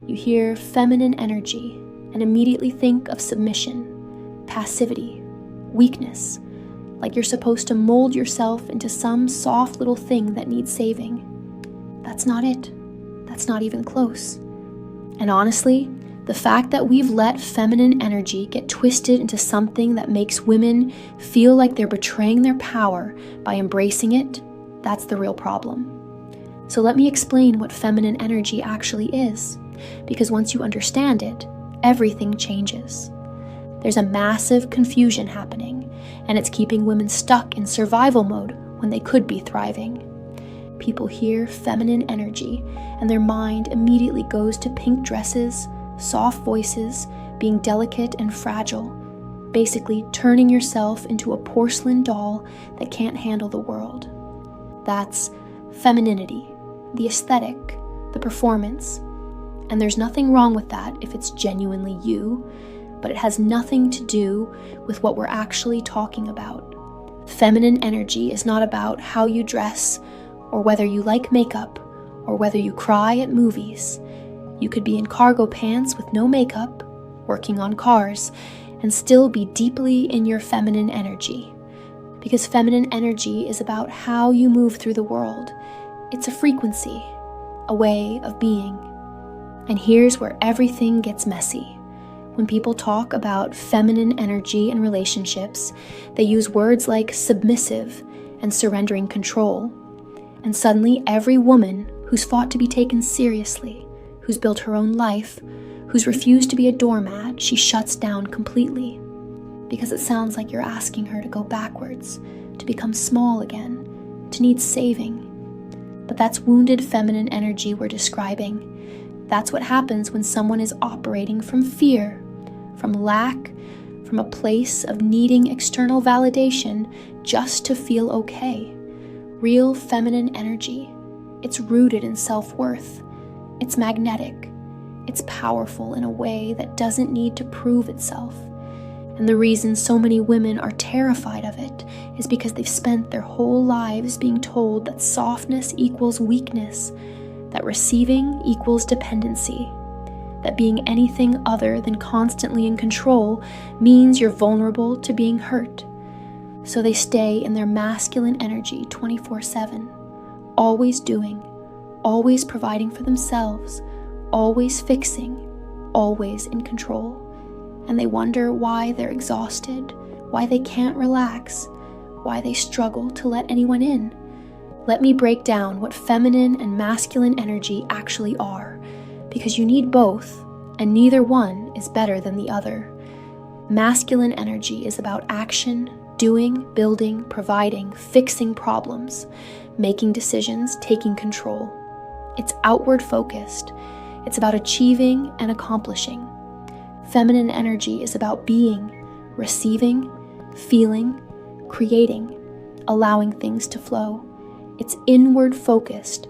You hear feminine energy and immediately think of submission, passivity, weakness, like you're supposed to mold yourself into some soft little thing that needs saving. That's not it. That's not even close. And honestly, the fact that we've let feminine energy get twisted into something that makes women feel like they're betraying their power by embracing it, that's the real problem. So let me explain what feminine energy actually is, because once you understand it, everything changes. There's a massive confusion happening, and it's keeping women stuck in survival mode when they could be thriving. People hear feminine energy, and their mind immediately goes to pink dresses, soft voices, being delicate and fragile, basically turning yourself into a porcelain doll that can't handle the world. That's femininity, the aesthetic, the performance. And there's nothing wrong with that if it's genuinely you, but it has nothing to do with what we're actually talking about. Feminine energy is not about how you dress, or whether you like makeup, or whether you cry at movies. You could be in cargo pants with no makeup, working on cars, and still be deeply in your feminine energy. Because feminine energy is about how you move through the world. It's a frequency, a way of being. And here's where everything gets messy. When people talk about feminine energy in relationships, they use words like submissive and surrendering control. And suddenly every woman who's fought to be taken seriously, who's built her own life, who's refused to be a doormat, she shuts down completely. Because it sounds like you're asking her to go backwards, to become small again, to need saving. But that's wounded feminine energy we're describing. That's what happens when someone is operating from fear, from lack, from a place of needing external validation just to feel okay. Real feminine energy, it's rooted in self-worth. It's magnetic. It's powerful in a way that doesn't need to prove itself. And the reason so many women are terrified of it is because they've spent their whole lives being told that softness equals weakness, that receiving equals dependency, that being anything other than constantly in control means you're vulnerable to being hurt. So they stay in their masculine energy 24/7, always doing, always providing for themselves, always fixing, always in control. And they wonder why they're exhausted, why they can't relax, why they struggle to let anyone in. Let me break down what feminine and masculine energy actually are, because you need both, and neither one is better than the other. Masculine energy is about action, doing, building, providing, fixing problems, making decisions, taking control. It's outward focused. It's about achieving and accomplishing. Feminine energy is about being, receiving, feeling, creating, allowing things to flow. It's inward focused.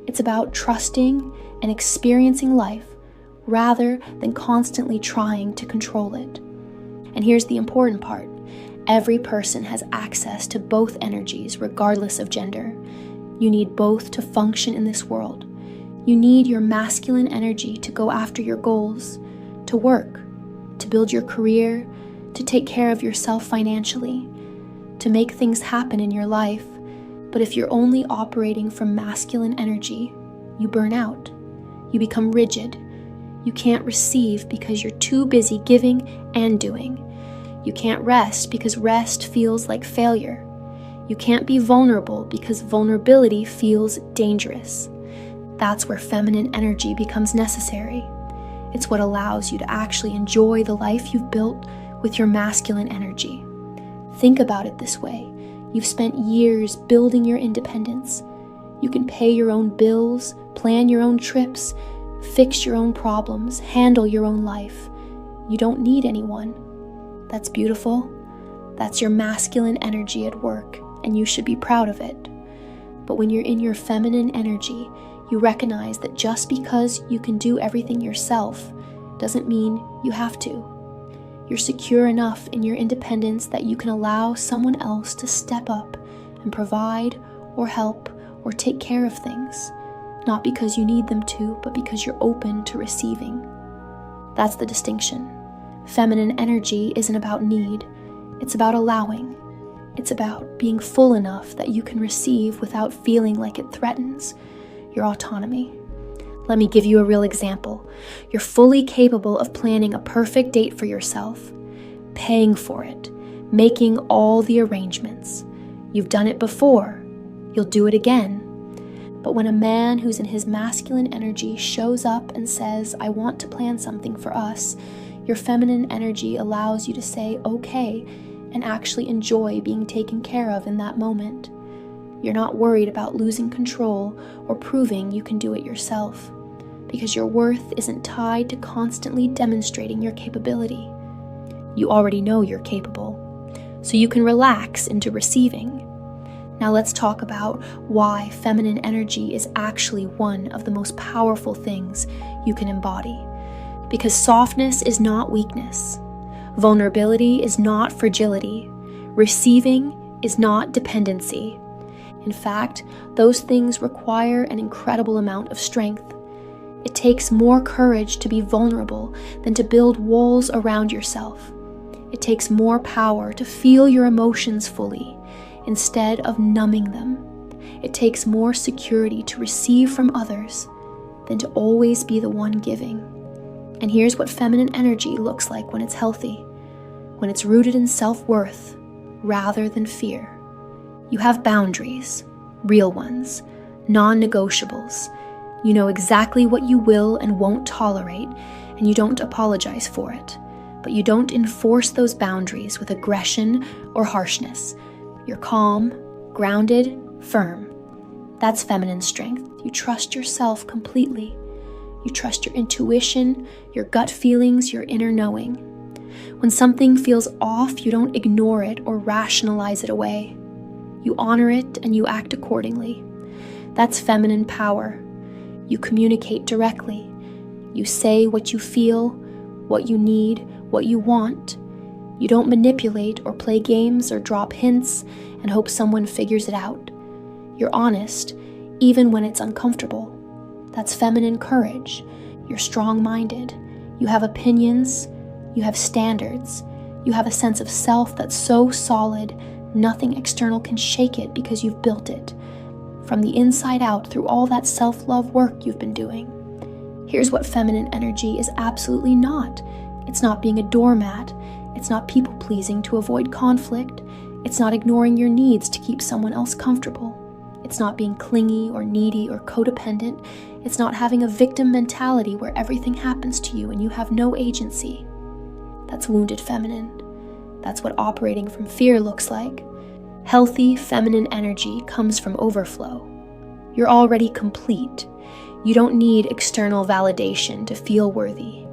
It's about trusting and experiencing life rather than constantly trying to control it. And here's the important part. Every person has access to both energies regardless of gender. You need both to function in this world. You need your masculine energy to go after your goals, to work, to build your career, to take care of yourself financially, to make things happen in your life. But if you're only operating from masculine energy, you burn out. You become rigid. You can't receive because you're too busy giving and doing. You can't rest because rest feels like failure. You can't be vulnerable because vulnerability feels dangerous. That's where feminine energy becomes necessary. It's what allows you to actually enjoy the life you've built with your masculine energy. Think about it this way. You've spent years building your independence. You can pay your own bills, plan your own trips, fix your own problems, handle your own life. You don't need anyone. That's beautiful. That's your masculine energy at work, and you should be proud of it. But when you're in your feminine energy, you recognize that just because you can do everything yourself doesn't mean you have to. You're secure enough in your independence that you can allow someone else to step up and provide or help or take care of things. not because you need them to, but because you're open to receiving. That's the distinction. Feminine energy isn't about need, it's about allowing. It's about being full enough that you can receive without feeling like it threatens your autonomy. Let me give you a real example. You're fully capable of planning a perfect date for yourself, paying for it, making all the arrangements. You've done it before. You'll do it again. But when a man who's in his masculine energy shows up and says, I want to plan something for us, your feminine energy allows you to say, okay, and actually enjoy being taken care of in that moment. You're not worried about losing control or proving you can do it yourself, because your worth isn't tied to constantly demonstrating your capability. You already know you're capable, so you can relax into receiving. Now let's talk about why feminine energy is actually one of the most powerful things you can embody. Because softness is not weakness. Vulnerability is not fragility. Receiving is not dependency. In fact, those things require an incredible amount of strength. It takes more courage to be vulnerable than to build walls around yourself. It takes more power to feel your emotions fully instead of numbing them. It takes more security to receive from others than to always be the one giving. And here's what feminine energy looks like when it's healthy, when it's rooted in self-worth rather than fear. You have boundaries, real ones, non-negotiables. You know exactly what you will and won't tolerate, and you don't apologize for it. But you don't enforce those boundaries with aggression or harshness. You're calm, grounded, firm. That's feminine strength. You trust yourself completely. You trust your intuition, your gut feelings, your inner knowing. When something feels off, you don't ignore it or rationalize it away. You honor it and you act accordingly. That's feminine power. You communicate directly. You say what you feel, what you need, what you want. You don't manipulate or play games or drop hints and hope someone figures it out. You're honest, even when it's uncomfortable. That's feminine courage. You're strong-minded. You have opinions. You have standards. You have a sense of self that's so solid, nothing external can shake it because you've built it. From the inside out through all that self-love work you've been doing. Here's what feminine energy is absolutely not. It's not being a doormat. It's not people-pleasing to avoid conflict. It's not ignoring your needs to keep someone else comfortable. It's not being clingy or needy or codependent. It's not having a victim mentality where everything happens to you and you have no agency. That's wounded feminine. That's what operating from fear looks like. Healthy feminine energy comes from overflow. You're already complete. You don't need external validation to feel worthy.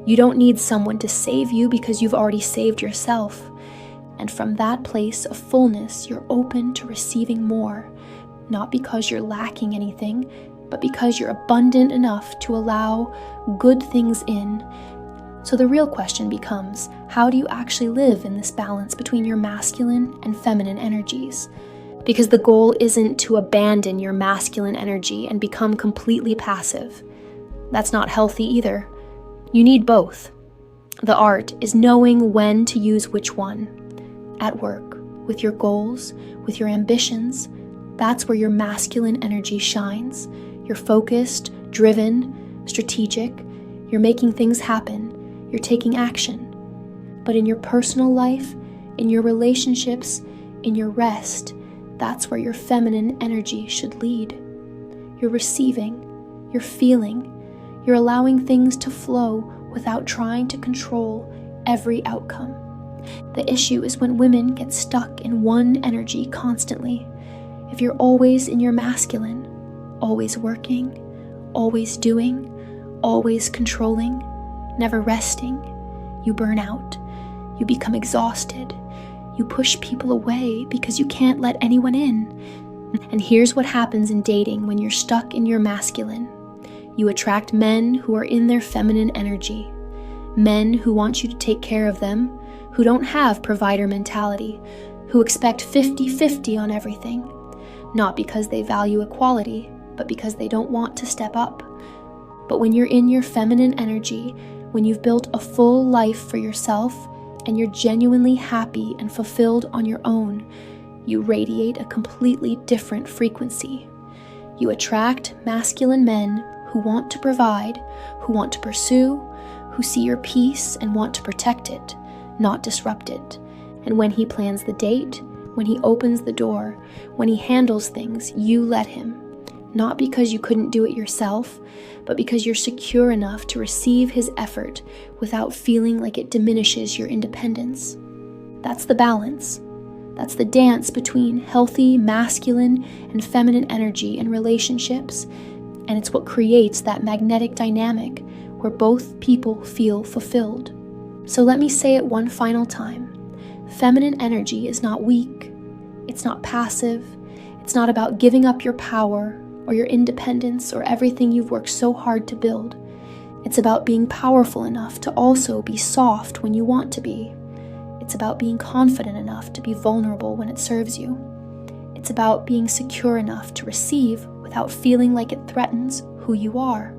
You don't need someone to save you because you've already saved yourself. And from that place of fullness, you're open to receiving more, not because you're lacking anything, but because you're abundant enough to allow good things in. So the real question becomes, how do you actually live in this balance between your masculine and feminine energies? Because the goal isn't to abandon your masculine energy and become completely passive. That's not healthy either. You need both. The art is knowing when to use which one. At work, with your goals, with your ambitions, that's where your masculine energy shines. You're focused, driven, strategic. You're making things happen. You're taking action. But in your personal life, in your relationships, in your rest, that's where your feminine energy should lead. You're receiving, you're feeling, you're allowing things to flow without trying to control every outcome. The issue is when women get stuck in one energy constantly. If you're always in your masculine, always working, always doing, always controlling, never resting, you burn out, you become exhausted, you push people away because you can't let anyone in. And here's what happens in dating when you're stuck in your masculine. You attract men who are in their feminine energy, men who want you to take care of them, who don't have provider mentality, who expect 50-50 on everything, not because they value equality, but because they don't want to step up. But when you're in your feminine energy, when you've built a full life for yourself, and you're genuinely happy and fulfilled on your own, you radiate a completely different frequency. You attract masculine men who want to provide, who want to pursue, who see your peace and want to protect it, not disrupt it. And when he plans the date, when he opens the door, when he handles things, you let him. Not because you couldn't do it yourself, but because you're secure enough to receive his effort without feeling like it diminishes your independence. That's the balance. That's the dance between healthy, masculine, and feminine energy in relationships, and it's what creates that magnetic dynamic where both people feel fulfilled. So let me say it one final time. Feminine energy is not weak. It's not passive. It's not about giving up your power or your independence or everything you've worked so hard to build. It's about being powerful enough to also be soft when you want to be. It's about being confident enough to be vulnerable when it serves you. It's about being secure enough to receive without feeling like it threatens who you are.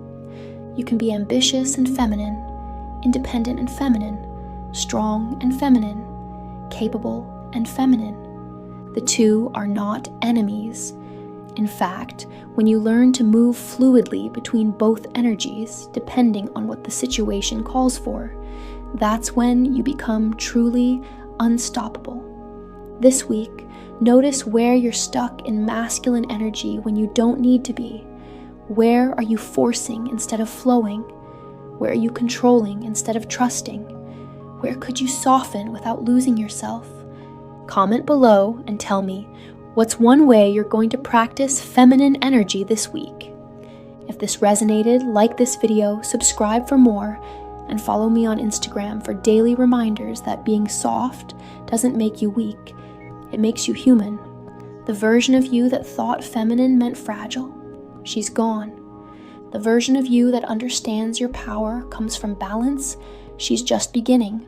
You can be ambitious and feminine, independent and feminine, strong and feminine, capable and feminine. The two are not enemies. In fact, when you learn to move fluidly between both energies, depending on what the situation calls for, that's when you become truly unstoppable. This week, notice where you're stuck in masculine energy when you don't need to be. Where are you forcing instead of flowing? Where are you controlling instead of trusting? Where could you soften without losing yourself? Comment below and tell me, what's one way you're going to practice feminine energy this week? If this resonated, like this video, subscribe for more, and follow me on Instagram for daily reminders that being soft doesn't make you weak, it makes you human. The version of you that thought feminine meant fragile, she's gone. The version of you that understands your power comes from balance, she's just beginning.